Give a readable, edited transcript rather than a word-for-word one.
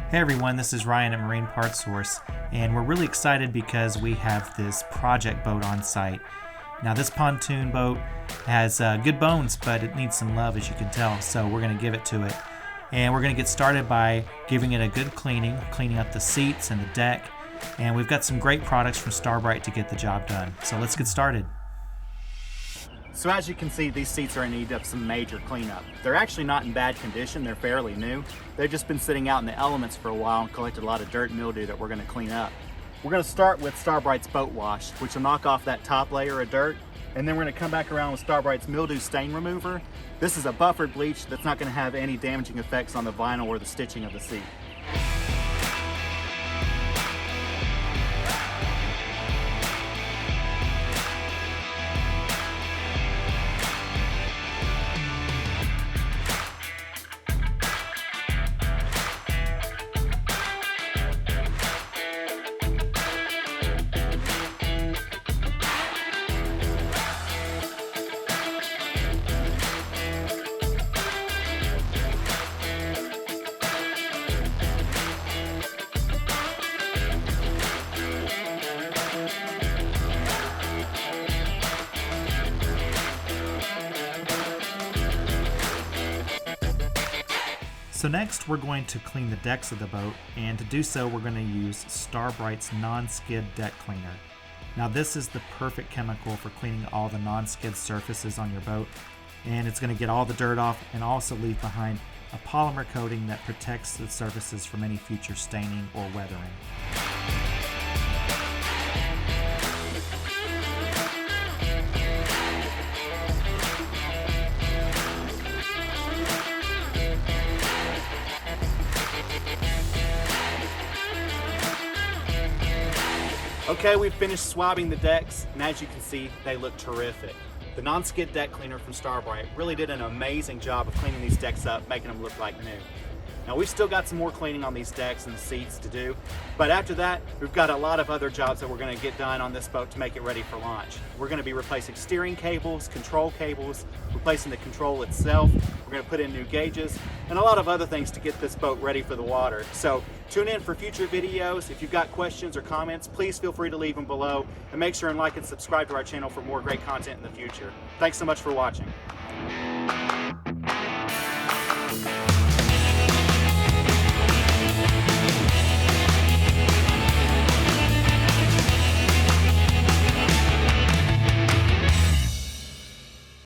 Hey everyone, this is Ryan at Marine Parts Source, and we're really excited because we have this project boat on site. Now this pontoon boat has good bones, but it needs some love, as you can tell, so we're going to give it to it. And we're going to get started by giving it a good cleaning up the seats and the deck, and we've got some great products from Starbright to get the job done. So let's get started. So as you can see, these seats are in need of some major cleanup. They're actually not in bad condition, they're fairly new. They've just been sitting out in the elements for a while and collected a lot of dirt and mildew that we're going to clean up. We're going to start with Starbright's Boat Wash, which will knock off that top layer of dirt, and then we're going to come back around with Starbright's Mildew Stain Remover. This is a buffered bleach that's not going to have any damaging effects on the vinyl or the stitching of the seat. So next we're going to clean the decks of the boat, and to do so we're going to use Starbright's non-skid deck cleaner. Now this is the perfect chemical for cleaning all the non-skid surfaces on your boat, and it's going to get all the dirt off and also leave behind a polymer coating that protects the surfaces from any future staining or weathering. Okay, we've finished swabbing the decks, and as you can see, they look terrific. The non-skid deck cleaner from Starbright really did an amazing job of cleaning these decks up, making them look like new. Now we've still got some more cleaning on these decks and the seats to do, but after that, we've got a lot of other jobs that we're going to get done on this boat to make it ready for launch. We're going to be replacing steering cables, control cables, replacing the control itself. We're going to put in new gauges, and a lot of other things to get this boat ready for the water. So tune in for future videos. If you've got questions or comments, please feel free to leave them below, and make sure and like and subscribe to our channel for more great content in the future. Thanks so much for watching.